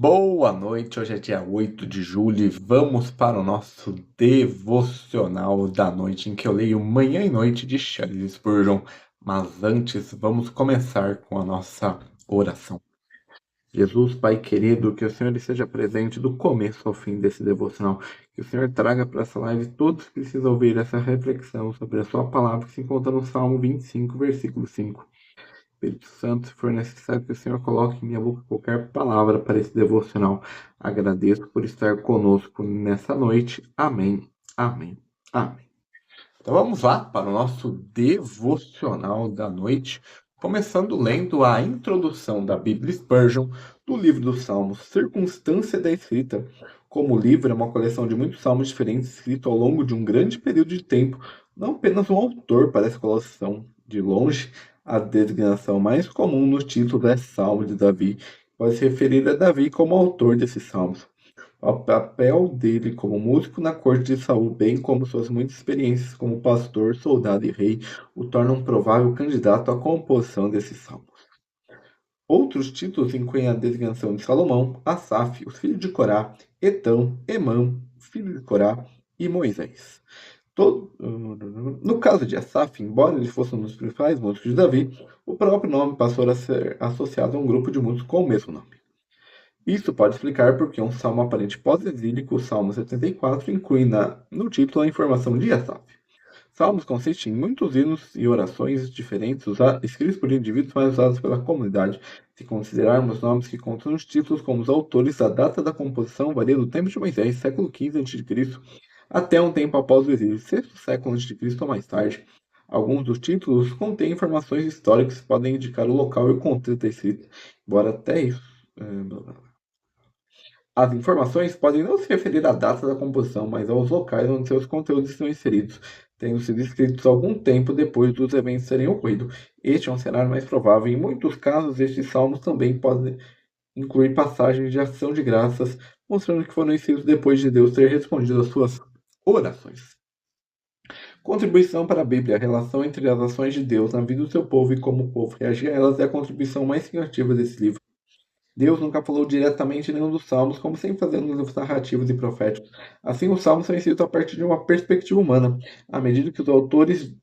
Boa noite, hoje é dia 8 de julho e vamos para o nosso devocional da noite, em que eu leio Manhã e Noite de Charles Spurgeon. Mas antes, vamos começar com a nossa oração. Jesus, Pai querido, que o Senhor esteja presente do começo ao fim desse devocional. Que o Senhor traga para essa live todos que precisam ouvir essa reflexão sobre a sua palavra que se encontra no Salmo 25, versículo 5. Espírito Santo, se for necessário que o Senhor coloque em minha boca qualquer palavra para esse devocional. Agradeço por estar conosco nessa noite. Amém, amém, amém. Então vamos lá para o nosso devocional da noite, começando lendo a introdução da Bíblia Spurgeon do livro dos Salmos, Circunstância da Escrita. Como o livro é uma coleção de muitos salmos diferentes escritos ao longo de um grande período de tempo, não apenas um autor para essa coleção. De longe, a designação mais comum no título é Salmo de Davi, pode se referir a Davi como autor desses salmos. O papel dele como músico na corte de Saul, bem como suas muitas experiências como pastor, soldado e rei, o tornam um provável candidato à composição desses salmos. Outros títulos incluem a designação de Salomão, Asaf, os filhos de Corá, Etão, Emã, filho de Corá e Moisés. No caso de Asaf, embora ele fosse um dos principais músicos de Davi, o próprio nome passou a ser associado a um grupo de músicos com o mesmo nome. Isso pode explicar porque um salmo aparente pós-exílico, o Salmo 74, inclui no título a informação de Asaf. Salmos consistem em muitos hinos e orações diferentes escritos por indivíduos, mas usados pela comunidade. Se considerarmos nomes que contam nos títulos como os autores, a data da composição varia do tempo de Moisés, século XV a.C., até um tempo após o exílio, sexto século a.C. ou mais tarde. Alguns dos títulos contêm informações históricas que podem indicar o local e o contexto da escrita, embora até isso... As informações podem não se referir à data da composição, mas aos locais onde seus conteúdos estão inseridos, tendo sido escritos algum tempo depois dos eventos terem ocorrido. Este é um cenário mais provável. Em muitos casos, estes salmos também podem incluir passagens de ação de graças, mostrando que foram escritos depois de Deus ter respondido às suas orações. Contribuição para a Bíblia. A relação entre as ações de Deus na vida do seu povo e como o povo reagia a elas é a contribuição mais significativa desse livro. Deus nunca falou diretamente em nenhum dos salmos, como sempre fazendo nos livros narrativos e proféticos. Assim, os salmos são escritos a partir de uma perspectiva humana. À medida que os autores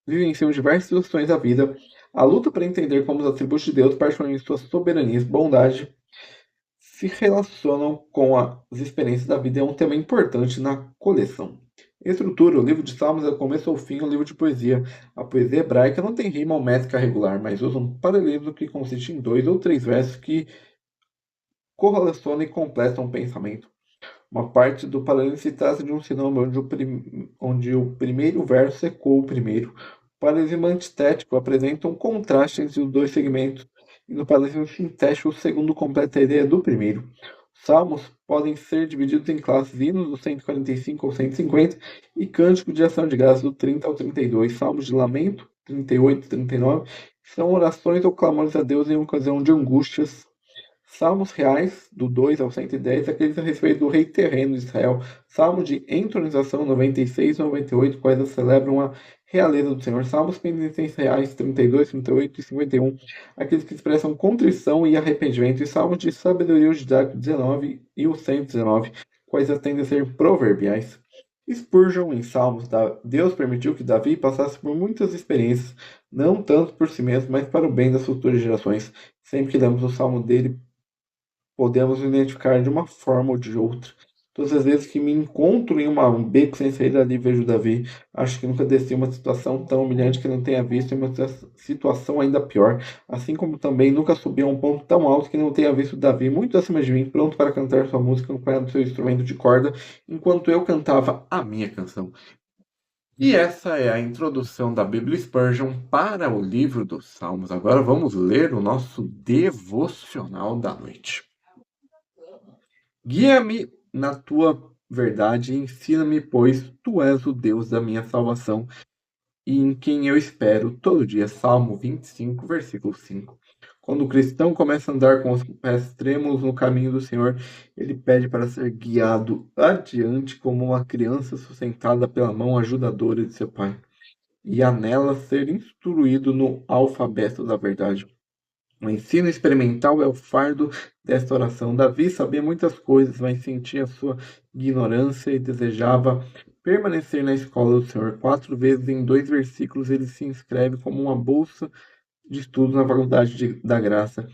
vivenciam diversas situações da vida, a luta para entender como os atributos de Deus, particularmente sua soberania e bondade, se relacionam com as experiências da vida é um tema importante na coleção. Estrutura. O livro de Salmos é do começo ao fim um livro de poesia. A poesia hebraica não tem rima ou métrica regular, mas usa um paralelismo que consiste em 2 ou 3 versos que correlacionam e completam um pensamento. Uma parte do paralelismo se trata de um sinônimo onde o primeiro verso ecoa o primeiro. O paralelismo antitético apresenta um contraste entre os dois segmentos, e no paralelismo sintético o segundo completa a ideia do primeiro. Salmos podem ser divididos em classes hinos do 145 ao 150 e cânticos de ação de graças do 30 ao 32, salmos de lamento 38 e 39, são orações ou clamores a Deus em ocasião de angústias. Salmos reais, do 2 ao 110, aqueles a respeito do rei terreno de Israel. Salmo de entronização 96 e 98, quais celebram a realeza do Senhor. Salmos penitentes reais 32, 38 e 51, aqueles que expressam contrição e arrependimento. E salmos de sabedoria judaica 19 e o 119, quais tendem a ser proverbiais. Spurgeon em Salmos, Deus permitiu que Davi passasse por muitas experiências, não tanto por si mesmo, mas para o bem das futuras gerações. Sempre que lemos o salmo dele, podemos identificar de uma forma ou de outra. Todas as vezes que me encontro em um beco sem saída ali vejo Davi, acho que nunca desci uma situação tão humilhante que não tenha visto, em uma situação ainda pior. Assim como também nunca subi a um ponto tão alto que não tenha visto Davi muito acima de mim, pronto para cantar sua música acompanhando seu instrumento de corda, enquanto eu cantava a minha canção. E essa é a introdução da Bíblia Spurgeon para o livro dos Salmos. Agora vamos ler o nosso devocional da noite. Guia-me na tua verdade e ensina-me, pois tu és o Deus da minha salvação e em quem eu espero todo dia. Salmo 25, versículo 5. Quando o cristão começa a andar com os pés trêmulos no caminho do Senhor, ele pede para ser guiado adiante como uma criança sustentada pela mão ajudadora de seu pai, e anela ser instruído no alfabeto da verdade. O ensino experimental é o fardo desta oração. Davi sabia muitas coisas, mas sentia sua ignorância e desejava permanecer na escola do Senhor. 4 vezes em 2 versículos ele se inscreve como uma bolsa de estudos na faculdade da graça.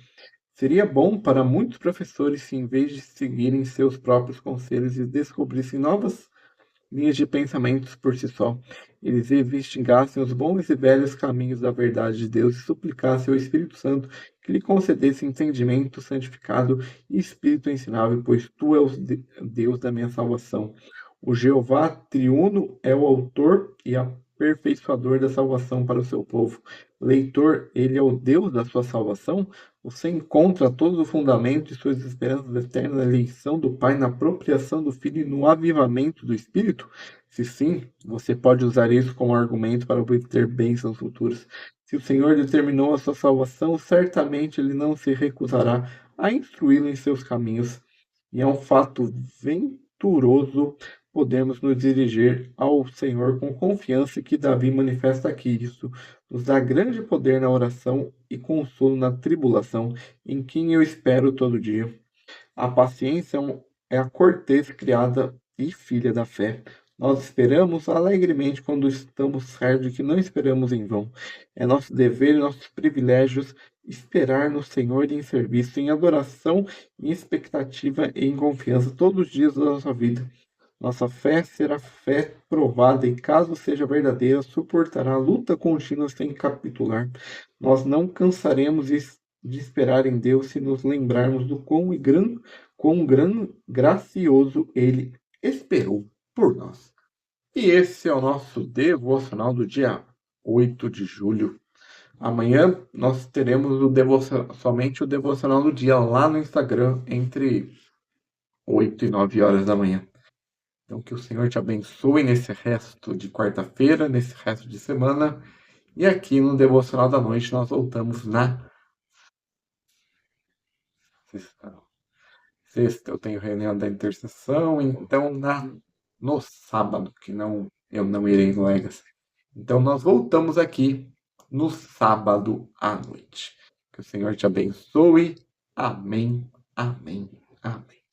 Seria bom para muitos professores se, em vez de seguirem seus próprios conselhos e descobrissem novas linhas de pensamentos por si só, eles investigassem os bons e velhos caminhos da verdade de Deus e suplicassem ao Espírito Santo que lhe concedesse entendimento santificado e espírito ensinável, pois tu és o Deus da minha salvação. O Jeová triuno é o autor e aperfeiçoador da salvação para o seu povo. Leitor, ele é o Deus da sua salvação? Você encontra todo o fundamento de suas esperanças eternas na eleição do Pai, na apropriação do Filho e no avivamento do Espírito? Se sim, você pode usar isso como argumento para obter bênçãos futuras. Se o Senhor determinou a sua salvação, certamente ele não se recusará a instruí-lo em seus caminhos. E é um fato venturoso podemos nos dirigir ao Senhor com confiança que Davi manifesta aqui. Isso nos dá grande poder na oração e consolo na tribulação, em quem eu espero todo dia. A paciência é a cortês criada e filha da fé. Nós esperamos alegremente quando estamos certos de que não esperamos em vão. É nosso dever e nossos privilégios esperar no Senhor em serviço, em adoração, em expectativa e em confiança todos os dias da nossa vida. Nossa fé será fé provada e, caso seja verdadeira, suportará a luta contínua sem capitular. Nós não cansaremos de esperar em Deus se nos lembrarmos do quão gracioso Ele esperou por nós. E esse é o nosso devocional do dia 8 de julho. Amanhã nós teremos somente o devocional do dia lá no Instagram, entre 8 e 9 horas da manhã. Então, que o Senhor te abençoe nesse resto de quarta-feira, nesse resto de semana. E aqui no Devocional da Noite nós voltamos na sexta. Sexta eu tenho reunião da intercessão, então no sábado, que eu não irei no Legacy. Então nós voltamos aqui no sábado à noite. Que o Senhor te abençoe. Amém, amém, amém.